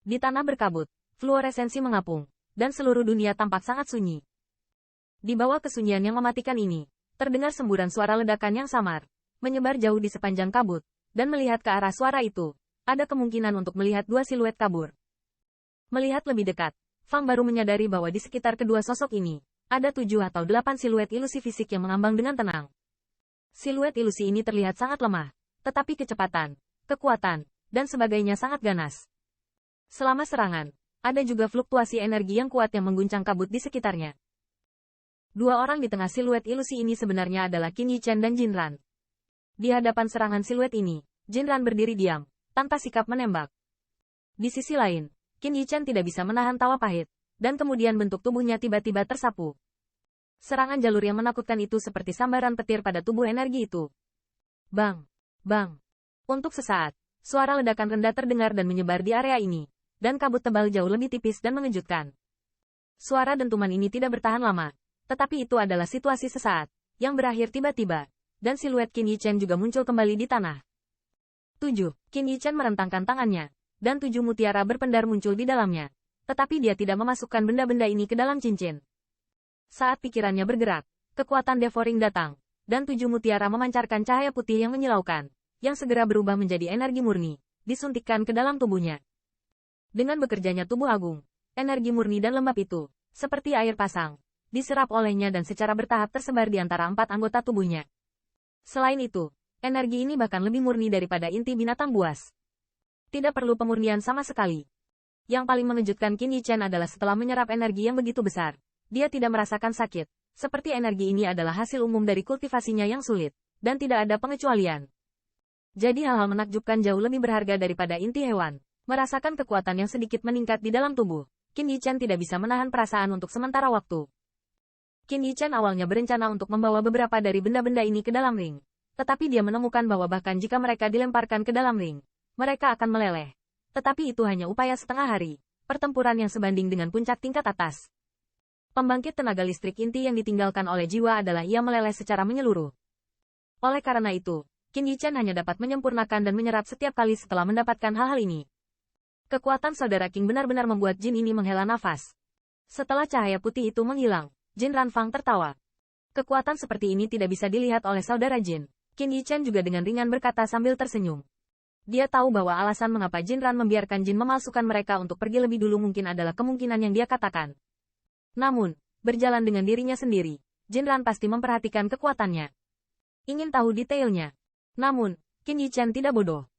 Di tanah berkabut, fluoresensi mengapung, dan seluruh dunia tampak sangat sunyi. Di bawah kesunyian yang mematikan ini, terdengar semburan suara ledakan yang samar, menyebar jauh di sepanjang kabut, dan melihat ke arah suara itu, ada kemungkinan untuk melihat dua siluet kabur. Melihat lebih dekat, Fang baru menyadari bahwa di sekitar kedua sosok ini, ada 7 atau 8 siluet ilusi fisik yang mengambang dengan tenang. Siluet ilusi ini terlihat sangat lemah, tetapi kecepatan, kekuatan, dan sebagainya sangat ganas. Selama serangan, ada juga fluktuasi energi yang kuat yang mengguncang kabut di sekitarnya. Dua orang di tengah siluet ilusi ini sebenarnya adalah Qin Yichen dan Jin Ran. Di hadapan serangan siluet ini, Jin Ran berdiri diam, tanpa sikap menembak. Di sisi lain, Qin Yichen tidak bisa menahan tawa pahit, dan kemudian bentuk tubuhnya tiba-tiba tersapu. Serangan jalur yang menakutkan itu seperti sambaran petir pada tubuh energi itu. Bang! Bang! Untuk sesaat, suara ledakan rendah terdengar dan menyebar di area ini, dan kabut tebal jauh lebih tipis dan mengejutkan. Suara dentuman ini tidak bertahan lama, tetapi itu adalah situasi sesaat, yang berakhir tiba-tiba, dan siluet Qin Yichen juga muncul kembali di tanah. 7. Qin Yichen merentangkan tangannya, dan 7 mutiara berpendar muncul di dalamnya, tetapi dia tidak memasukkan benda-benda ini ke dalam cincin. Saat pikirannya bergerak, kekuatan devouring datang, dan 7 mutiara memancarkan cahaya putih yang menyilaukan, yang segera berubah menjadi energi murni, disuntikkan ke dalam tubuhnya. Dengan bekerjanya tubuh agung, energi murni dan lembab itu, seperti air pasang, diserap olehnya dan secara bertahap tersebar di antara 4 anggota tubuhnya. Selain itu, energi ini bahkan lebih murni daripada inti binatang buas. Tidak perlu pemurnian sama sekali. Yang paling mengejutkan Qin Yichen adalah setelah menyerap energi yang begitu besar, dia tidak merasakan sakit, seperti energi ini adalah hasil umum dari kultivasinya yang sulit, dan tidak ada pengecualian. Jadi hal-hal menakjubkan jauh lebih berharga daripada inti hewan. Merasakan kekuatan yang sedikit meningkat di dalam tubuh, Qin Yichen tidak bisa menahan perasaan untuk sementara waktu. Qin Yichen awalnya berencana untuk membawa beberapa dari benda-benda ini ke dalam ring. Tetapi dia menemukan bahwa bahkan jika mereka dilemparkan ke dalam ring, mereka akan meleleh. Tetapi itu hanya upaya setengah hari, pertempuran yang sebanding dengan puncak tingkat atas. Pembangkit tenaga listrik inti yang ditinggalkan oleh jiwa adalah ia meleleh secara menyeluruh. Oleh karena itu, Qin Yichen hanya dapat menyempurnakan dan menyerap setiap kali setelah mendapatkan hal-hal ini. Kekuatan saudara King benar-benar membuat Jin ini menghela nafas. Setelah cahaya putih itu menghilang, Jin Ranfang tertawa. Kekuatan seperti ini tidak bisa dilihat oleh saudara Jin. Qin Yichen juga dengan ringan berkata sambil tersenyum. Dia tahu bahwa alasan mengapa Jin Ran membiarkan Jin memalsukan mereka untuk pergi lebih dulu mungkin adalah kemungkinan yang dia katakan. Namun, berjalan dengan dirinya sendiri, Jin Ran pasti memperhatikan kekuatannya. Ingin tahu detailnya. Namun, Qin Yichen tidak bodoh.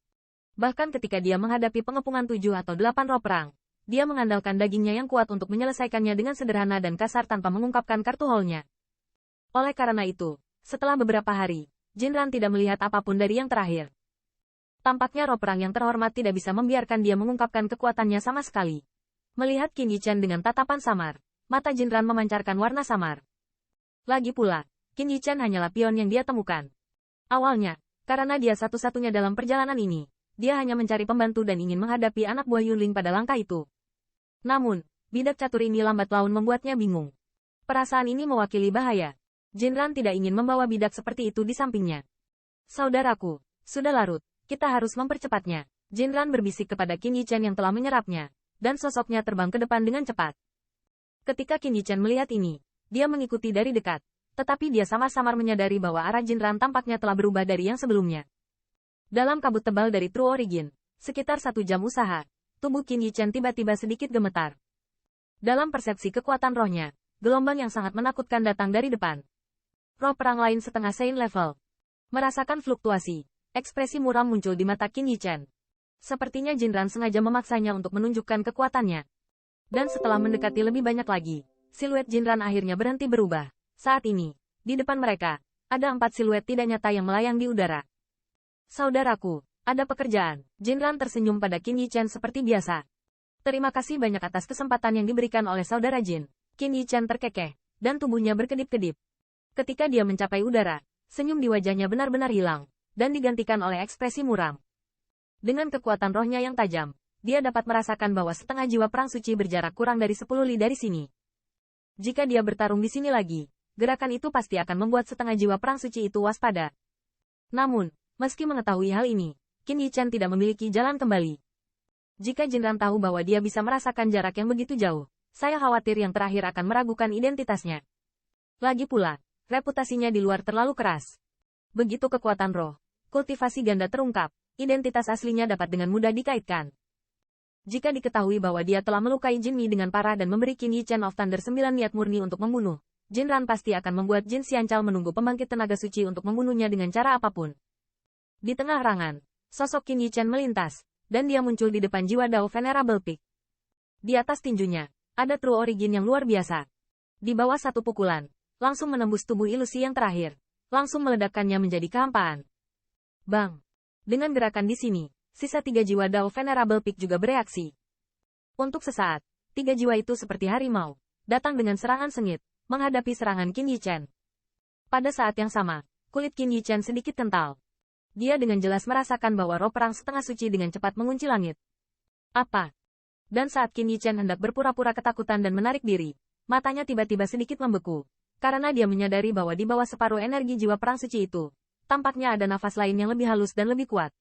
Bahkan ketika dia menghadapi pengepungan 7 atau 8 roh perang, dia mengandalkan dagingnya yang kuat untuk menyelesaikannya dengan sederhana dan kasar tanpa mengungkapkan kartu haulnya. Oleh karena itu, setelah beberapa hari, Jin Ran tidak melihat apapun dari yang terakhir. Tampaknya roh perang yang terhormat tidak bisa membiarkan dia mengungkapkan kekuatannya sama sekali. Melihat Qin Yichen dengan tatapan samar, mata Jin Ran memancarkan warna samar. Lagi pula, Qin Yichen hanyalah pion yang dia temukan. Awalnya, karena dia satu-satunya dalam perjalanan ini, dia hanya mencari pembantu dan ingin menghadapi anak buah Yunling pada langkah itu. Namun, bidak catur ini lambat laun membuatnya bingung. Perasaan ini mewakili bahaya. Jin Ran tidak ingin membawa bidak seperti itu di sampingnya. Saudaraku, sudah larut, kita harus mempercepatnya. Jin Ran berbisik kepada Qin Yichen yang telah menyerapnya, dan sosoknya terbang ke depan dengan cepat. Ketika Qin Yichen melihat ini, dia mengikuti dari dekat, tetapi dia samar-samar menyadari bahwa arah Jin Ran tampaknya telah berubah dari yang sebelumnya. Dalam kabut tebal dari True Origin, sekitar 1 jam usaha, tubuh Qin Yichen tiba-tiba sedikit gemetar. Dalam persepsi kekuatan rohnya, gelombang yang sangat menakutkan datang dari depan. Roh perang lain setengah Saint level. Merasakan fluktuasi, ekspresi muram muncul di mata Qin Yichen. Sepertinya Jin Ran sengaja memaksanya untuk menunjukkan kekuatannya. Dan setelah mendekati lebih banyak lagi, siluet Jin Ran akhirnya berhenti berubah. Saat ini, di depan mereka, ada 4 siluet tidak nyata yang melayang di udara. Saudaraku, ada pekerjaan. Jin Ran tersenyum pada Qin Yichen seperti biasa. Terima kasih banyak atas kesempatan yang diberikan oleh saudara Jin. Qin Yichen terkekeh, dan tubuhnya berkedip-kedip. Ketika dia mencapai udara, senyum di wajahnya benar-benar hilang, dan digantikan oleh ekspresi muram. Dengan kekuatan rohnya yang tajam, dia dapat merasakan bahwa setengah jiwa perang suci berjarak kurang dari 10 li dari sini. Jika dia bertarung di sini lagi, gerakan itu pasti akan membuat setengah jiwa perang suci itu waspada. Namun, meski mengetahui hal ini, Qin Yichen tidak memiliki jalan kembali. Jika Jinran tahu bahwa dia bisa merasakan jarak yang begitu jauh, saya khawatir yang terakhir akan meragukan identitasnya. Lagi pula, reputasinya di luar terlalu keras. Begitu kekuatan roh, kultivasi ganda terungkap, identitas aslinya dapat dengan mudah dikaitkan. Jika diketahui bahwa dia telah melukai Jin Mi dengan parah dan memberi Qin Yi Chen of Thunder 9 niat murni untuk membunuh, Jinran pasti akan membuat Jin Xianchao menunggu pembangkit tenaga suci untuk membunuhnya dengan cara apapun. Di tengah rangan, sosok Qin Yi Chen melintas, dan dia muncul di depan jiwa Dao Venerable Peak. Di atas tinjunya, ada True Origin yang luar biasa. Di bawah satu pukulan, langsung menembus tubuh ilusi yang terakhir, langsung meledakkannya menjadi kehampaan. Bang! Dengan gerakan di sini, sisa 3 jiwa Dao Venerable Peak juga bereaksi. Untuk sesaat, 3 jiwa itu seperti harimau, datang dengan serangan sengit, menghadapi serangan Qin Yi Chen. Pada saat yang sama, kulit Qin Yi Chen sedikit kental. Dia dengan jelas merasakan bahwa roh perang setengah suci dengan cepat mengunci langit. Apa? Dan saat Qin Yi Chen hendak berpura-pura ketakutan dan menarik diri, matanya tiba-tiba sedikit membeku, karena dia menyadari bahwa di bawah separuh energi jiwa perang suci itu, tampaknya ada nafas lain yang lebih halus dan lebih kuat.